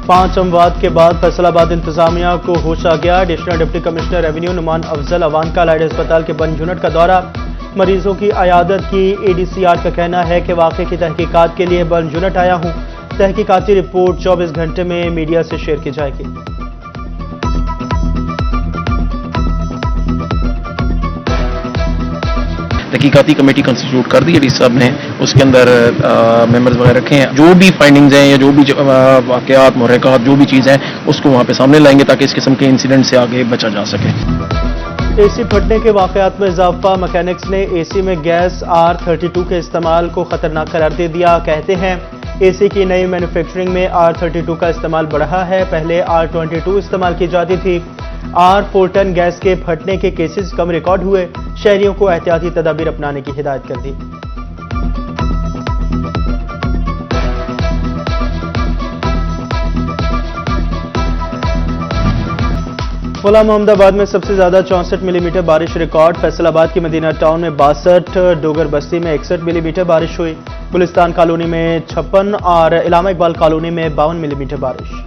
5 अमवात के बाद फैसलाबाद इंतजामिया को होश आ गया। Additional deputy commissioner revenue Numan Afzal Awan का लाइड अस्पताल के बंद यूनिट का दौरा, मरीजों की अयादत की। एडीसीआर का कहना है कि वाकये की तहकीकात के लिए बंद यूनिट आया हूं। तहकीकाती रिपोर्ट 24 घंटे में मीडिया से शेयर की जाएगी। तहकीकाती कमेटी कंस्टिट्यूट कर दी है डीसी साहब ने, उसके अंदर मेंबर्स वगैरह रखे हैं। जो भी फाइंडिंग्स हैं या जो भी वाकयात मुहर्रिकात जो भी चीज़ है उसको वहाँ पे सामने लाएंगे ताकि इस किस्म के इंसिडेंट से आगे बचा जा सके। एसी फटने के वाकयात में इजाफा, मैकेनिक्स ने एसी में गैस R32 के इस्तेमाल को खतरनाक करार दे दिया। कहते हैं एसी की नई मैन्युफैक्चरिंग में R32 का इस्तेमाल बढ़ा है। पहले R22 इस्तेमाल की जाती थी। R4 टन गैस के फटने के केसेस कम रिकॉर्ड हुए। शहरियों को एहतियाती तदाबीर अपनाने की हिदायत कर दी। मुला मोहम्मदाबाद में सबसे ज्यादा 64 मिलीमीटर बारिश रिकॉर्ड। फैसलाबाद की मदीना टाउन में 62, डोगर बस्ती में 61 मिलीमीटर बारिश हुई। गुलिस्तान कॉलोनी में 56 और इलामा इकबाल कॉलोनी में 52 मिलीमीटर बारिश।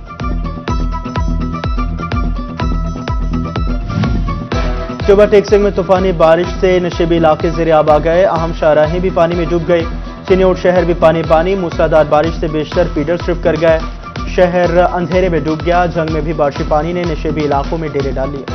चोबा टेक्सिंग में तूफानी बारिश से नशेबी इलाके ज़ेर-ए-आब आ गए। अहम शाहराहें भी पानी में डूब गई। चिन्योट शहर भी पानी। मूसलाधार बारिश से बेशतर फीडर स्ट्रिप कर गए। शहर अंधेरे में डूब गया। जंग में भी बारिशी पानी ने नशेबी इलाकों में डेरे डाल लिए।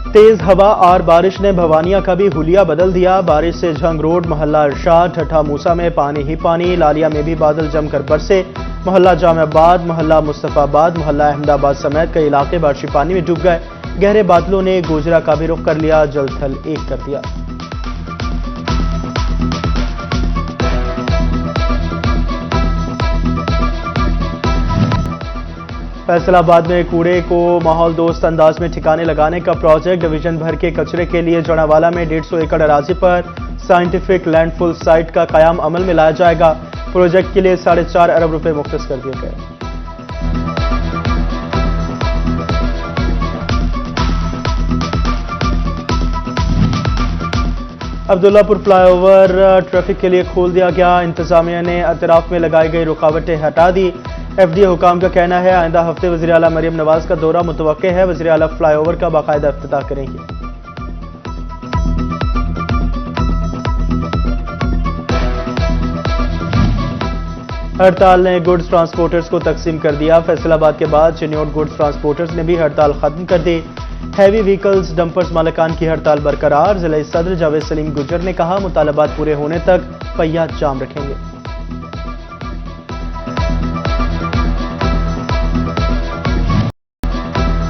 तेज हवा और बारिश ने भवानिया का भी हुलिया बदल दिया। बारिश से झंग रोड, मोहल्ला इरशाद, ठट्ठा मूसा में पानी ही पानी। लालिया में भी बादल जमकर बरसे। मोहल्ला जामियाबाद, मोहल्ला मुस्तफाबाद, मोहल्ला अहमदाबाद समेत कई इलाके बारिशी पानी में डूब गए। गहरे बादलों ने गोजरा का भी रुख कर लिया, जल थल एक कर दिया। फैसलाबाद में कूड़े को माहौल दोस्त अंदाज में ठिकाने लगाने का प्रोजेक्ट। डिवीजन भर के कचरे के लिए जड़ावाला में 150 एकड़ अराजी पर साइंटिफिक लैंडफुल साइट का कयाम अमल में लाया जाएगा। प्रोजेक्ट के लिए 4.5 अरब रुपए मुख्तस कर दिए गए। अब्दुल्लापुर फ्लाईओवर ट्रैफिक के लिए खोल दिया गया। इंतजामिया ने अतराफ में लगाई गई रुकावटें हटा दी। एफडीए हुकाम का कहना है आइंदा हफ्ते वज़ीर आला मरियम नवाज का दौरा मुतवक्के है। वज़ीर आला फ्लाईओवर का बाकायदा इफ्तिताह करेंगे। हड़ताल ने गुड्स ट्रांसपोर्टर्स को तकसीम कर दिया। फैसलाबाद के बाद चिन्योट गुड्स ट्रांसपोर्टर्स ने भी हड़ताल खत्म कर दी। हैवी व्हीकल्स डंपर्स मालिकान की हड़ताल बरकरार। जिला सदर जावेद सलीम गुजर ने कहा मुतालबात पूरे होने तक पहिया जाम रखेंगे।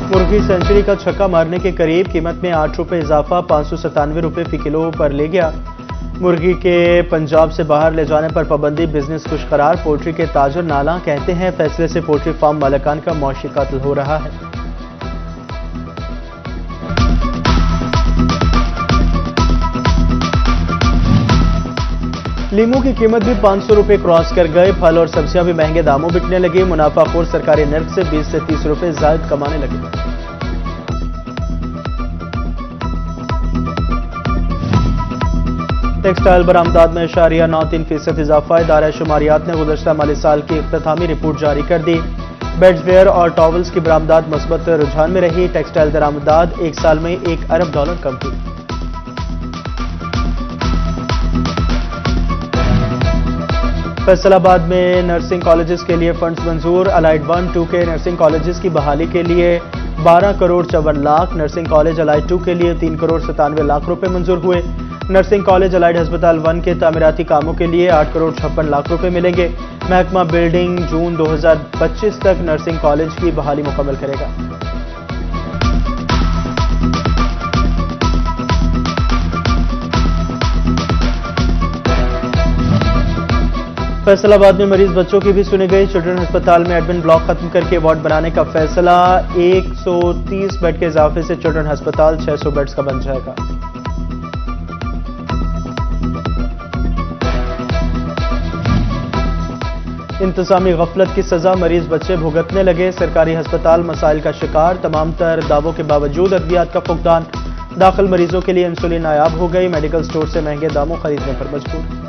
मुर्गी सेंचुरी का छक्का मारने के करीब, कीमत में 8 रुपए इजाफा, 597 रुपए फी किलो पर ले गया। मुर्गी के पंजाब से बाहर ले जाने पर पाबंदी, बिजनेस खुश करार। पोल्ट्री के ताजर नाला कहते हैं फैसले से पोल्ट्री फार्म मालिकान का मौशी कत्ल हो रहा है। लीमू की कीमत भी 500 रुपए क्रॉस कर गए। फल और सब्जियां भी महंगे दामों बिकने लगे। मुनाफाखोर सरकारी नर्क से 20 से 30 रुपए ज्यादा कमाने लगे। टेक्सटाइल बरामदात में 9.3% इजाफा। इदारा शुमारियात ने गुज़श्ता माली साल की इख्तितामी रिपोर्ट जारी कर दी। बेड्सवेयर और टॉवल्स की बरामदात मस्बत रुझान में रही। टेक्सटाइल दरामदात एक साल में $1 अरब कम थी। फैसलाबाद में नर्सिंग कॉलेजेस के लिए फंड्स मंजूर। अलाइड 1, 2 के नर्सिंग कॉलेजेस की बहाली के लिए 12 crore 54 lakh. Nursing college allied 2 के लिए 3 करोड़ 97 लाख रुपए मंजूर हुए। नर्सिंग कॉलेज अलाइड अस्पताल 1 के तामीराती कामों के लिए 8 करोड़ 56 लाख रुपए मिलेंगे। महकमा बिल्डिंग जून 2025 तक नर्सिंग कॉलेज की बहाली मुकम्मल करेगा। फैसलाबाद में मरीज बच्चों की भी सुनी गई। चिल्ड्रन अस्पताल में एडमिन ब्लॉक खत्म करके वार्ड बनाने का फैसला। 130 बेड के इजाफे से चिल्ड्रन अस्पताल 600 बेड्स का बन जाएगा। इंतजामी गफलत की सजा मरीज बच्चे भुगतने लगे। सरकारी अस्पताल मसाइल का शिकार। तमाम तर दावों के बावजूद अद्वियात का फुकदान। दाखिल मरीजों के लिए इंसुलिन नायाब हो गई, मेडिकल स्टोर से महंगे दामों खरीदने पर मजबूर।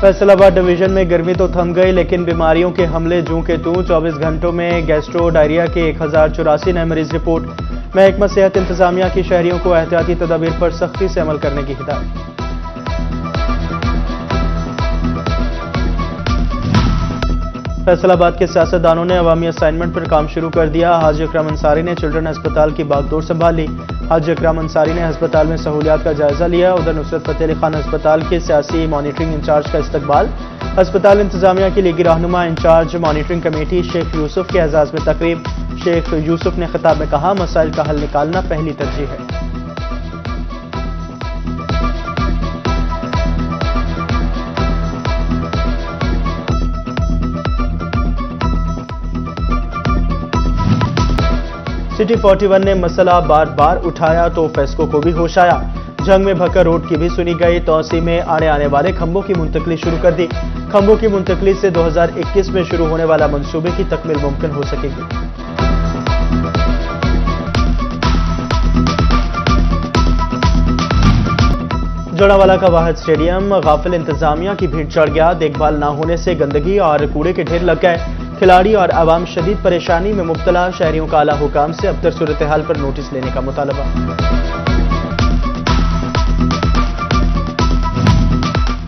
फैसलाबाद डिवीजन में गर्मी तो थम गई, लेकिन बीमारियों के हमले जूं के तूं। 24 घंटों में गैस्ट्रो डायरिया के 1084 नए मरीज रिपोर्ट। महकमा सेहत इंतजामिया की शहरियों को एहतियाती तदाबीर पर सख्ती से अमल करने की हिदायत। फैसलाबाद के सियासतदानों ने अवामी असाइनमेंट पर काम शुरू कर दिया। हाजी अकरम अंसारी ने चिल्ड्रन अस्पताल की बागडोर संभाली। हाजी अकरम अंसारी ने अस्पताल में सहूलियात का जायजा लिया। उधर नुसरत फतेह अली खान अस्पताल के सियासी मॉनिटरिंग इंचार्ज का इस्तकबाल। अस्पताल इंतजामिया की लीगी रहनुमा incharge monitoring committee Sheikh Yusuf के एजाज में तकरीब। शेख यूसुफ ने खिताब में कहा, मसाइल का हल निकालना पहली तरजीह है। सिटी 41 ने मसला बार बार उठाया तो फेस्को को भी होश आया। जंग में भक्कर रोड की भी सुनी गई। तौसी में आने वाले खंभों की मुंतकली शुरू कर दी। खंभों की मुंतकली से 2021 में शुरू होने वाला मंसूबे की तकमील मुमकिन हो सकेगी। जोड़ावाला का वाहिद स्टेडियम गाफिल इंतजामिया की भीड़ चढ़ गया। देखभाल न होने से गंदगी और कूड़े के ढेर लग गए। खिलाड़ी और आवाम शदीद परेशानी में मुब्तला। शहरियों का आला हुकाम से अबतर सूरत हाल पर नोटिस लेने का मुतालबा।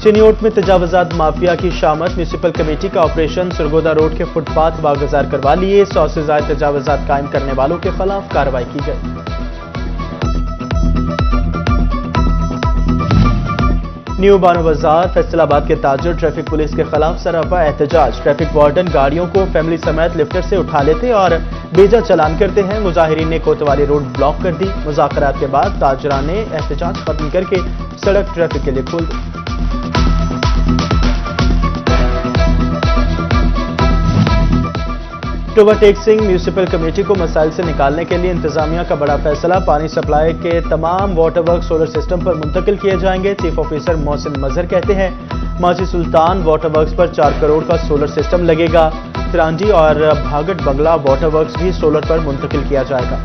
चिनियोट में तजावजात माफिया की शामत। म्यूनिसिपल कमेटी का ऑपरेशन। सरगोदा रोड के फुटपाथ वागुजार करवा लिए। 100 से ज्यादा तजावजात कायम करने वालों के खिलाफ कार्रवाई की गई। न्यू बानो बाजार फैसलाबाद के ताजर ट्रैफिक पुलिस के खिलाफ सरापा एहतजाज। ट्रैफिक वार्डन गाड़ियों को फैमिली समेत लिफ्टर से उठा लेते और बेजा चलान करते हैं। मुजाहिरीन ने कोतवाली रोड ब्लॉक कर दी। मुज़ाकरात के बाद ताजरा ने एहतजाज खत्म करके सड़क ट्रैफिक के लिए खोल दी। ओवरटेक्सिंग म्यूनिसिपल कमेटी को मसाइल से निकालने के लिए इंतजामिया का बड़ा फैसला। पानी सप्लाई के तमाम वाटर वर्क सोलर सिस्टम पर मुंतकिल किए जाएंगे। चीफ ऑफिसर मोहसिन मजहर कहते हैं, माची सुल्तान वाटर वर्क्स पर 4 करोड़ का सोलर सिस्टम लगेगा। तिरांडी और भागट बंगला वाटर वर्क्स भी सोलर पर मुंतकिल किया जाएगा।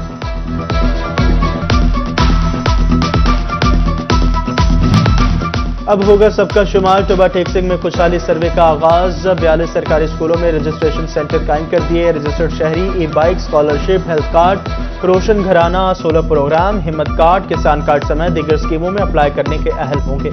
अब होगा सबका शुमार। टोबा टेक्सिंग में खुशहाली सर्वे का आगाज। 42 सरकारी स्कूलों में रजिस्ट्रेशन सेंटर कायम कर दिए। रजिस्टर्ड शहरी ई बाइक, स्कॉलरशिप, हेल्थ कार्ड, रोशन घराना, सोलर प्रोग्राम, हिम्मत कार्ड, किसान कार्ड समेत दीगर स्कीमों में अप्लाई करने के अहल होंगे।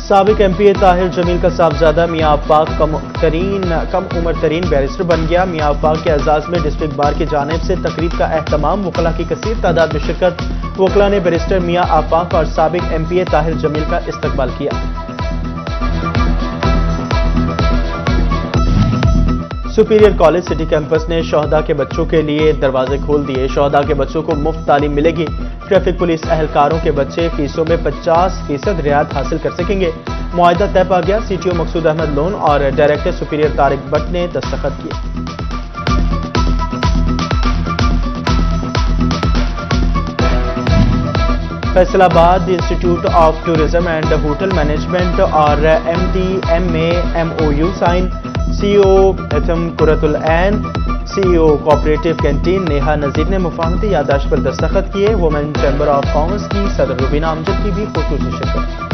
साबिक एमपीए ताहिर जमील का साहबजादा मियां आफाक कम उम्र तरीन बैरिस्टर बन गया। मियां आफाक के एजाज में डिस्ट्रिक्ट बार की जानिब से तकरीब का एहतमाम। वकला की कसीर तादाद में शिरकत। वकला ने बैरिस्टर मियां आफाक और साबिक एमपीए ताहिर जमील का इस्तकबाल किया। सुपीरियर कॉलेज सिटी कैंपस ने शोहदा के बच्चों के लिए दरवाजे खोल दिए। शोहदा के बच्चों को मुफ्त तालीम मिलेगी। ट्रैफिक पुलिस एहलकारों के बच्चे फीसों में 50% रियायत हासिल कर सकेंगे। मुआहिदा तय पा गया। सीटीओ मकसूद अहमद लोन और डायरेक्टर सुपीरियर तारिक भट्ट ने दस्तखत किए। Faisalabad institute of tourism and hotel management और MTM में MOU साइन। CEO एथम कुरतुल ऐन, CEO कोऑपरेटिव कैंटीन नेहा नजीर ने मुफाहमती याददाश्त पर दस्तखत किए। वुमेन चैम्बर ऑफ कॉमर्स की सदर रुबीना अमजद की भी खुसूसी शिरकत।